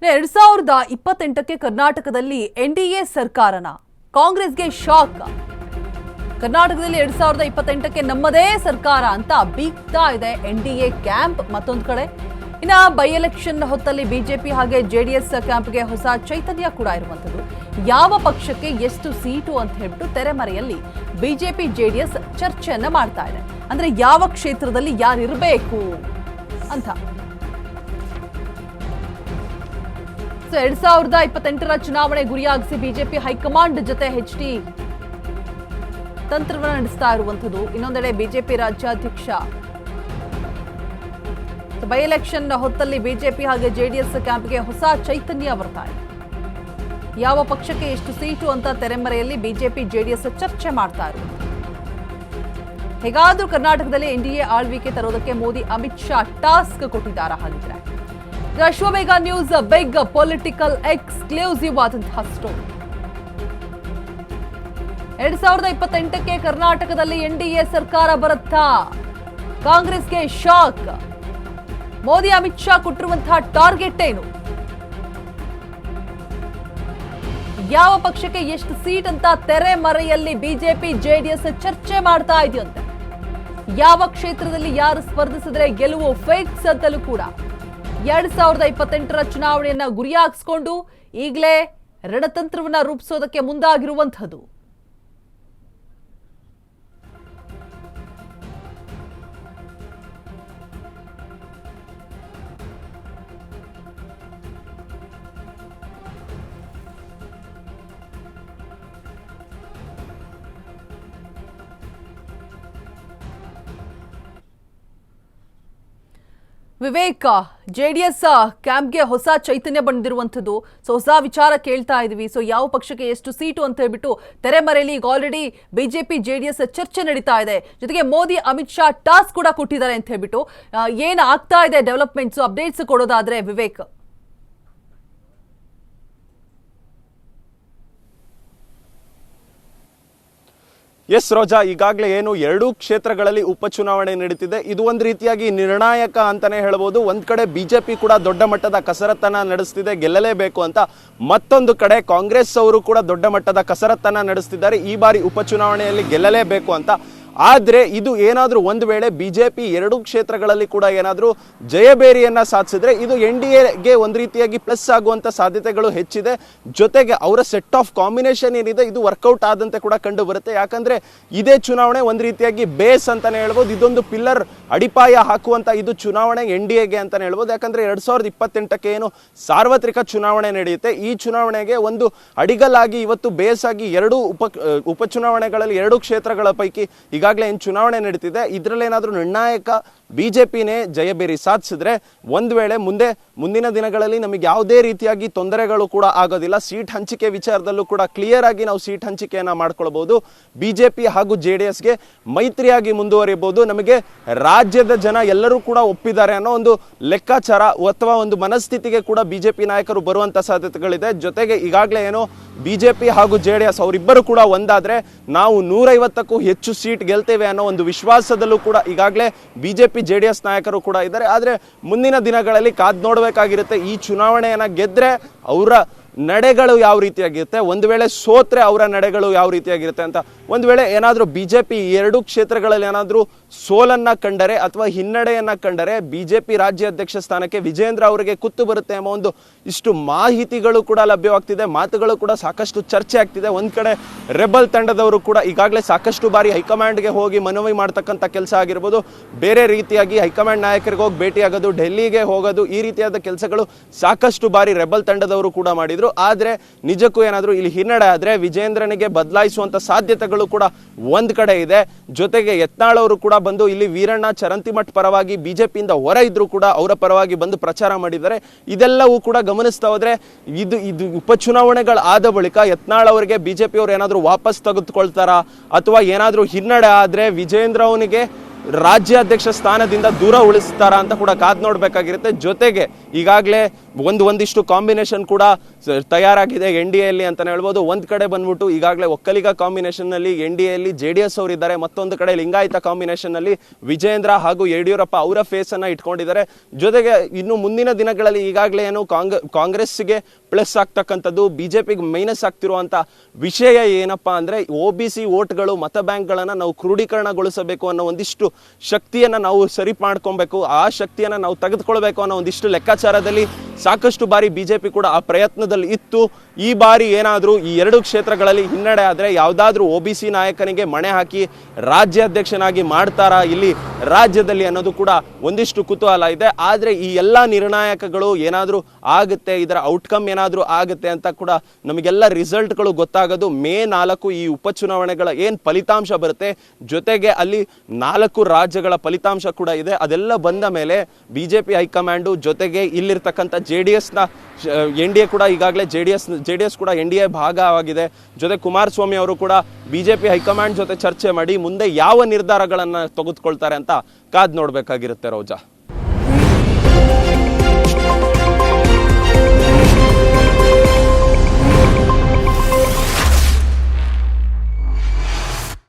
2028ಕ್ಕೆ ಕರ್ನಾಟಕದಲ್ಲಿ ಎನ್ಡಿಎ ಸರ್ಕಾರನ ಕಾಂಗ್ರೆಸ್ಗೆ ಶಾಕ್. ಕರ್ನಾಟಕದಲ್ಲಿ 2028ಕ್ಕೆ ನಮ್ಮದೇ ಸರ್ಕಾರ ಅಂತ ಬೀಗ್ತಾ ಇದೆ ಎನ್ಡಿಎ ಕ್ಯಾಂಪ್. ಮತ್ತೊಂದು ಕಡೆ ಇನ್ನ ಬೈ ಎಲೆಕ್ಷನ್ ಹೊತ್ತಲ್ಲಿ ಬಿಜೆಪಿ ಹಾಗೆ ಜೆಡಿಎಸ್ ಕ್ಯಾಂಪ್ಗೆ ಹೊಸ ಚೈತನ್ಯ ಕೂಡ ಇರುವಂತದ್ದು. ಯಾವ ಪಕ್ಷಕ್ಕೆ ಎಷ್ಟು ಸೀಟು ಅಂತ ಹೇಳ್ಬಿಟ್ಟು ತೆರೆಮರೆಯಲ್ಲಿ ಬಿಜೆಪಿ ಜೆಡಿಎಸ್ ಚರ್ಚೆಯನ್ನ ಮಾಡ್ತಾ ಇದೆ. ಅಂದ್ರೆ ಯಾವ ಕ್ಷೇತ್ರದಲ್ಲಿ ಯಾರಿರಬೇಕು ಅಂತ. 2028ರ ಚುನಾವಣೆ ಗುರಿಯಾಗಿಸಿ ಬಿಜೆಪಿ ಹೈಕಮಾಂಡ್ ಜೊತೆ ಎಚ್ಡಿ ತಂತ್ರವನ್ನು ನಡೆಸ್ತಾ ಇರುವಂತದ್ದು. ಇನ್ನೊಂದೆಡೆ ಬಿಜೆಪಿ ರಾಜ್ಯಾಧ್ಯಕ್ಷ ಬೈ ಎಲೆಕ್ಷನ್ ಹೊತ್ತಲ್ಲಿ ಬಿಜೆಪಿ ಹಾಗೆ ಜೆಡಿಎಸ್ ಕ್ಯಾಂಪ್ಗೆ ಹೊಸ ಚೈತನ್ಯ ಬರ್ತಾ ಇದೆ. ಯಾವ ಪಕ್ಷಕ್ಕೆ ಎಷ್ಟು ಸೀಟು ಅಂತ ತೆರೆಮರೆಯಲ್ಲಿ ಬಿಜೆಪಿ ಜೆಡಿಎಸ್ ಚರ್ಚೆ ಮಾಡ್ತಾ ಇರುವುದು. ಹೇಗಾದ್ರೂ ಕರ್ನಾಟಕದಲ್ಲಿ ಎನ್ಡಿಎ ಆಳ್ವಿಕೆ ತರೋದಕ್ಕೆ ಮೋದಿ ಅಮಿತ್ ಶಾ ಟಾಸ್ಕ್ ಕೊಟ್ಟಿದ್ದಾರೆ. ಹಾಗಿದ್ರೆ ಅಶ್ವಮೇಘ ನ್ಯೂಸ್ ಬಿಗ್ ಪೊಲಿಟಿಕಲ್ ಎಕ್ಸ್ಕ್ಲೂಸಿವ್ ಆದಂತಹ ಸ್ಟೋರಿ. 2028ಕ್ಕೆ ಕರ್ನಾಟಕದಲ್ಲಿ ಎನ್ಡಿಎ ಸರ್ಕಾರ ಬರುತ್ತಾ? ಕಾಂಗ್ರೆಸ್ಗೆ ಶಾಕ್. ಮೋದಿ ಅಮಿತ್ ಶಾ ಕೊಟ್ಟಿರುವಂತಹ ಟಾರ್ಗೆಟ್ ಏನು? ಯಾವ ಪಕ್ಷಕ್ಕೆ ಎಷ್ಟು ಸೀಟ್ ಅಂತ ತೆರೆಮರೆಯಲ್ಲಿ ಬಿಜೆಪಿ ಜೆಡಿಎಸ್ ಚರ್ಚೆ ಮಾಡ್ತಾ ಇದೆಯಂತೆ. ಯಾವ ಕ್ಷೇತ್ರದಲ್ಲಿ ಯಾರು ಸ್ಪರ್ಧಿಸಿದ್ರೆ ಗೆಲುವು ಫಿಕ್ಸ್ ಅಂತಲೂ ಕೂಡ 2028ರ ಚುನಾವಣೆಯನ್ನ ಗುರಿಯಾಗಿಸಿಕೊಂಡು ಈಗಲೇ ರಣತಂತ್ರವನ್ನ ರೂಪಿಸೋದಕ್ಕೆ ಮುಂದಾಗಿರುವಂಥದ್ದು. ವಿವೇಕ್, ಜೆಡಿಎಸ್ ಕ್ಯಾಂಪ್ಗೆ ಹೊಸ ಚೈತನ್ಯ ಬಂದಿರುವಂಥದ್ದು. ಹೊಸ ವಿಚಾರ ಕೇಳ್ತಾ ಇದೀವಿ. ಯಾವ ಪಕ್ಷಕ್ಕೆ ಎಷ್ಟು ಸೀಟು ಅಂತ ಹೇಳ್ಬಿಟ್ಟು ತೆರೆಮರೆಯಲ್ಲಿ ಈಗ ಆಲ್ರೆಡಿ ಬಿಜೆಪಿ ಜೆಡಿಎಸ್ ಚರ್ಚೆ ನಡೀತಾ ಇದೆ. ಜೊತೆಗೆ ಮೋದಿ ಅಮಿತ್ ಶಾ ಟಾಸ್ಕ್ ಕೂಡ ಕೊಟ್ಟಿದ್ದಾರೆ ಅಂತ ಹೇಳ್ಬಿಟ್ಟು ಏನ್ ಆಗ್ತಾ ಇದೆ ಡೆವಲಪ್ಮೆಂಟ್ಸ್ ಅಪ್ಡೇಟ್ಸ್ ಕೊಡೋದಾದ್ರೆ ವಿವೇಕ್. ಎಸ್ ರೋಜಾ, ಈಗಾಗಲೇ ಏನು 2 ಕ್ಷೇತ್ರಗಳಲ್ಲಿ ಉಪಚುನಾವಣೆ ನಡೀತಿದೆ. ಇದು ಒಂದು ರೀತಿಯಾಗಿ ನಿರ್ಣಾಯಕ ಅಂತಾನೆ ಹೇಳ್ಬೋದು. ಒಂದ್ ಕಡೆ ಬಿಜೆಪಿ ಕೂಡ ದೊಡ್ಡ ಮಟ್ಟದ ಕಸರತ್ತನ್ನ ನಡೆಸ್ತಿದೆ ಗೆಲ್ಲಲೇಬೇಕು ಅಂತ. ಮತ್ತೊಂದು ಕಡೆ ಕಾಂಗ್ರೆಸ್ ಅವರು ಕೂಡ ದೊಡ್ಡ ಮಟ್ಟದ ಕಸರತ್ತನ್ನ ನಡೆಸ್ತಿದ್ದಾರೆ ಈ ಬಾರಿ ಉಪಚುನಾವಣೆಯಲ್ಲಿ ಗೆಲ್ಲಲೇಬೇಕು ಅಂತ. ಆದರೆ ಇದು ಏನಾದರೂ ಒಂದು ವೇಳೆ ಬಿಜೆಪಿ 2 ಕ್ಷೇತ್ರಗಳಲ್ಲಿ ಕೂಡ ಏನಾದರೂ ಜಯಬೇರಿಯನ್ನ ಸಾಧಿಸಿದ್ರೆ ಇದು ಎನ್ಡಿಎಗೆ ಒಂದು ರೀತಿಯಾಗಿ ಪ್ಲಸ್ ಆಗುವಂತ ಸಾಧ್ಯತೆಗಳು ಹೆಚ್ಚಿದೆ. ಜೊತೆಗೆ ಅವರ ಸೆಟ್ ಆಫ್ ಕಾಂಬಿನೇಷನ್ ಏನಿದೆ ಇದು ವರ್ಕೌಟ್ ಆದಂತೆ ಕೂಡ ಕಂಡು ಬರುತ್ತೆ. ಯಾಕಂದ್ರೆ ಇದೇ ಚುನಾವಣೆ ಒಂದು ರೀತಿಯಾಗಿ ಬೇಸ್ ಅಂತಾನೆ ಹೇಳ್ಬೋದು. ಇದೊಂದು ಪಿಲ್ಲರ್ ಅಡಿಪಾಯ ಹಾಕುವಂತ ಇದು ಚುನಾವಣೆ ಎನ್ಡಿಎಗೆ ಅಂತಾನೆ ಹೇಳ್ಬೋದು. ಯಾಕಂದ್ರೆ 2028ಕ್ಕೆ ಏನು ಸಾರ್ವತ್ರಿಕ ಚುನಾವಣೆ ನಡೆಯುತ್ತೆ. ಈ ಚುನಾವಣೆಗೆ ಒಂದು ಅಡಿಗಲ್ಲಾಗಿ ಇವತ್ತು ಬೇಸ್ ಆಗಿ 2 ಉಪಚುನಾವಣೆಗಳಲ್ಲಿ 2 ಕ್ಷೇತ್ರಗಳ ಪೈಕಿ ಈಗಾಗಲೇ ಏನು ಚುನಾವಣೆ ನಡೀತಿದೆ ಇದರಲ್ಲೇನಾದರೂ ನಿರ್ಣಾಯಕ ಬಿಜೆಪಿನೇ ಜಯಬೇರಿ ಸಾಧಿಸಿದ್ರೆ ಒಂದು ವೇಳೆ ಮುಂದಿನ ದಿನಗಳಲ್ಲಿ ನಮಗೆ ಯಾವುದೇ ರೀತಿಯಾಗಿ ತೊಂದರೆಗಳು ಕೂಡ ಆಗೋದಿಲ್ಲ. ಸೀಟ್ ಹಂಚಿಕೆ ವಿಚಾರದಲ್ಲೂ ಕೂಡ ಕ್ಲಿಯರ್ ಆಗಿ ನಾವು ಸೀಟ್ ಹಂಚಿಕೆಯನ್ನ ಮಾಡ್ಕೊಳ್ಬಹುದು. ಬಿಜೆಪಿ ಹಾಗೂ ಜೆಡಿಎಸ್ಗೆ ಮೈತ್ರಿಯಾಗಿ ಮುಂದುವರಿಯಬಹುದು. ನಮಗೆ ರಾಜ್ಯದ ಜನ ಎಲ್ಲರೂ ಕೂಡ ಒಪ್ಪಿದ್ದಾರೆ ಅನ್ನೋ ಒಂದು ಲೆಕ್ಕಾಚಾರ ಅಥವಾ ಒಂದು ಮನಸ್ಥಿತಿಗೆ ಕೂಡ ಬಿಜೆಪಿ ನಾಯಕರು ಬರುವಂತ ಸಾಧ್ಯತೆಗಳಿದೆ. ಜೊತೆಗೆ ಈಗಾಗಲೇ ಏನೋ ಬಿಜೆಪಿ ಹಾಗೂ ಜೆಡಿಎಸ್ ಅವರಿಬ್ಬರು ಕೂಡ ಒಂದಾದ್ರೆ ನಾವು 150ಕ್ಕೂ ಹೆಚ್ಚು ಸೀಟ್ ಗೆಲ್ತೇವೆ ಅನ್ನೋ ಒಂದು ವಿಶ್ವಾಸದಲ್ಲೂ ಕೂಡ ಈಗಾಗಲೇ ಬಿಜೆಪಿ ಜೆಡಿಎಸ್ ನಾಯಕರು ಕೂಡ ಇದ್ದಾರೆ. ಆದರೆ ಮುಂದಿನ ದಿನಗಳಲ್ಲಿ ಕಾದ್ ನೋಡಬೇಕಾಗಿರುತ್ತೆ. ಈ ಚುನಾವಣೆಯನ್ನ ಗೆದ್ರೆ ಅವರ ನಡೆಗಳು ಯಾವ ರೀತಿಯಾಗಿರುತ್ತೆ, ಒಂದು ವೇಳೆ ಸೋತ್ರೆ ಅವರ ನಡೆಗಳು ಯಾವ ರೀತಿಯಾಗಿರುತ್ತೆ ಅಂತ. ಒಂದು ವೇಳೆ ಏನಾದರೂ ಬಿಜೆಪಿ 2 ಕ್ಷೇತ್ರಗಳಲ್ಲಿ ಏನಾದರೂ ಸೋಲನ್ನ ಕಂಡರೆ ಅಥವಾ ಹಿನ್ನಡೆಯನ್ನ ಕಂಡರೆ ಬಿಜೆಪಿ ರಾಜ್ಯಾಧ್ಯಕ್ಷ ಸ್ಥಾನಕ್ಕೆ ವಿಜೇಂದ್ರ ಅವರಿಗೆ ಕುತ್ತು ಬರುತ್ತೆ ಎಂಬ ಒಂದು ಇಷ್ಟು ಮಾಹಿತಿಗಳು ಕೂಡ ಲಭ್ಯವಾಗ್ತಿದೆ. ಮಾತುಗಳು ಕೂಡ ಸಾಕಷ್ಟು ಚರ್ಚೆ ಆಗ್ತಿದೆ. ಒಂದ್ ಕಡೆ ರೆಬಲ್ ತಂಡದವರು ಕೂಡ ಈಗಾಗಲೇ ಸಾಕಷ್ಟು ಬಾರಿ ಹೈಕಮಾಂಡ್ಗೆ ಹೋಗಿ ಮನವಿ ಮಾಡ್ತಕ್ಕಂಥ ಕೆಲಸ ಆಗಿರ್ಬೋದು, ಬೇರೆ ರೀತಿಯಾಗಿ ಹೈಕಮಾಂಡ್ ನಾಯಕರಿಗೆ ಹೋಗಿ ಭೇಟಿಯಾಗೋದು, ಡೆಲ್ಲಿಗೆ ಹೋಗೋದು, ಈ ರೀತಿಯಾದ ಕೆಲಸಗಳು ಸಾಕಷ್ಟು ಬಾರಿ ರೆಬಲ್ ತಂಡದವರು ಕೂಡ ಮಾಡಿದ್ರು. ಆದ್ರೆ ನಿಜಕ್ಕೂ ಏನಾದರೂ ಇಲ್ಲಿ ಹಿನ್ನಡೆ ಆದ್ರೆ ವಿಜೇಂದ್ರನಿಗೆ ಬದಲಾಯಿಸುವಂತ ಸಾಧ್ಯತೆಗಳು ಕೂಡ ಒಂದ್ ಕಡೆ ಇದೆ. ಜೊತೆಗೆ ಯತ್ನಾಳ್ ಅವರು ಕೂಡ ಬಂದು ಇಲ್ಲಿ ವೀರಣ್ಣ ಚರಂತಿಮಠ್ ಪರವಾಗಿ ಬಿಜೆಪಿಯಿಂದ ಹೊರ ಇದ್ರು ಕೂಡ ಅವರ ಪರವಾಗಿ ಬಂದು ಪ್ರಚಾರ ಮಾಡಿದ್ದಾರೆ. ಇದೆಲ್ಲವೂ ಕೂಡ ಗಮನಿಸ್ತಾ ಹೋದ್ರೆ ಇದು ಉಪಚುನಾವಣೆಗಳು ಆದ ಬಳಿಕ ಯತ್ನಾಳ್ ಅವರಿಗೆ ಬಿಜೆಪಿ ಅವರು ಏನಾದರೂ ವಾಪಸ್ ತೆಗೆದುಕೊಳ್ತಾರಾ ಅಥವಾ ಏನಾದರೂ ಹಿನ್ನಡೆ ಆದ್ರೆ ವಿಜೇಂದ್ರ ಅವನಿಗೆ ರಾಜ್ಯಾಧ್ಯಕ್ಷ ಸ್ಥಾನದಿಂದ ದೂರ ಉಳಿಸ್ತಾರ ಅಂತ ಕೂಡ ಕಾದ್ ನೋಡ್ಬೇಕಾಗಿರುತ್ತೆ. ಜೊತೆಗೆ ಈಗಾಗಲೇ ಒಂದಿಷ್ಟು ಕಾಂಬಿನೇಷನ್ ಕೂಡ ತಯಾರಾಗಿದೆ ಎನ್ ಡಿ ಎಲ್ಲಿ ಅಂತಲೇ ಹೇಳ್ಬೋದು. ಒಂದು ಕಡೆ ಬಂದ್ಬಿಟ್ಟು ಈಗಾಗಲೇ ಒಕ್ಕಲಿಗ ಕಾಂಬಿನೇಷನ್ನಲ್ಲಿ ಎನ್ ಡಿ ಎಲ್ಲಿ JDS ಅವರಿದ್ದಾರೆ, ಮತ್ತೊಂದು ಕಡೆ ಲಿಂಗಾಯತ ಕಾಂಬಿನೇಷನ್ನಲ್ಲಿ ವಿಜೇಂದ್ರ ಹಾಗೂ ಯಡಿಯೂರಪ್ಪ ಅವರ ಫೇಸನ್ನು ಇಟ್ಕೊಂಡಿದ್ದಾರೆ. ಜೊತೆಗೆ ಇನ್ನು ಮುಂದಿನ ದಿನಗಳಲ್ಲಿ ಈಗಾಗಲೇ ಏನು ಕಾಂಗ್ರೆಸ್ಗೆ ಪ್ಲಸ್ ಆಗ್ತಕ್ಕಂಥದ್ದು, BJPಗೆ ಮೈನಸ್ ಆಗ್ತಿರುವಂಥ ವಿಷಯ ಏನಪ್ಪ ಅಂದರೆ OBC ವೋಟ್ಗಳು ಮತ ಬ್ಯಾಂಕ್ಗಳನ್ನು ನಾವು ಕ್ರೋಢೀಕರಣಗೊಳಿಸಬೇಕು ಅನ್ನೋ ಒಂದಿಷ್ಟು ಶಕ್ತಿಯನ್ನು ನಾವು ಸರಿ ಮಾಡ್ಕೊಬೇಕು, ಆ ಶಕ್ತಿಯನ್ನು ನಾವು ತೆಗೆದುಕೊಳ್ಬೇಕು ಅನ್ನೋ ಒಂದಿಷ್ಟು ಲೆಕ್ಕಾಚಾರದಲ್ಲಿ ಸಾಕಷ್ಟು ಬಾರಿ BJP ಕೂಡ ಆ ಪ್ರಯತ್ನದಲ್ಲಿ ಇತ್ತು. ಈ ಬಾರಿ ಏನಾದರೂ ಈ ಎರಡು ಕ್ಷೇತ್ರಗಳಲ್ಲಿ ಹಿನ್ನಡೆ ಆದರೆ ಯಾವುದಾದ್ರೂ OBC ನಾಯಕನಿಗೆ ಮಣೆ ಹಾಕಿ ರಾಜ್ಯಾಧ್ಯಕ್ಷನಾಗಿ ಮಾಡ್ತಾರಾ ಇಲ್ಲಿ ರಾಜ್ಯದಲ್ಲಿ ಅನ್ನೋದು ಕೂಡ ಒಂದಿಷ್ಟು ಕುತೂಹಲ ಇದೆ. ಆದರೆ ಈ ಎಲ್ಲ ನಿರ್ಣಾಯಕಗಳು ಏನಾದರೂ ಆಗುತ್ತೆ, ಇದರ ಔಟ್ಕಮ್ ಏನಾದರೂ ಆಗುತ್ತೆ ಅಂತ ಕೂಡ ನಮಗೆಲ್ಲ ರಿಸಲ್ಟ್ಗಳು ಗೊತ್ತಾಗೋದು May 4 ಈ ಉಪಚುನಾವಣೆಗಳ ಏನು ಫಲಿತಾಂಶ ಬರುತ್ತೆ, ಜೊತೆಗೆ ಅಲ್ಲಿ 4 ರಾಜ್ಯಗಳ ಫಲಿತಾಂಶ ಕೂಡ ಇದೆ. ಅದೆಲ್ಲ ಬಂದ ಮೇಲೆ BJP ಹೈಕಮಾಂಡು ಜೊತೆಗೆ ಇಲ್ಲಿರ್ತಕ್ಕಂಥ JDSನ NDA ಕೂಡ ಈಗಾಗಲೇ JDS ಕೂಡ NDA ಭಾಗವಾಗಿದೆ. ಜೊತೆ ಕುಮಾರಸ್ವಾಮಿ ಅವರು ಕೂಡ BJP ಹೈಕಮಾಂಡ್ ಜೊತೆ ಚರ್ಚೆ ಮಾಡಿ ಮುಂದೆ ಯಾವ ನಿರ್ಧಾರಗಳನ್ನು ತೆಗೆದುಕೊಳ್ತಾರೆ ಅಂತ ಕಾದು ನೋಡಬೇಕಾಗಿರುತ್ತೆ ರೋಜಾ.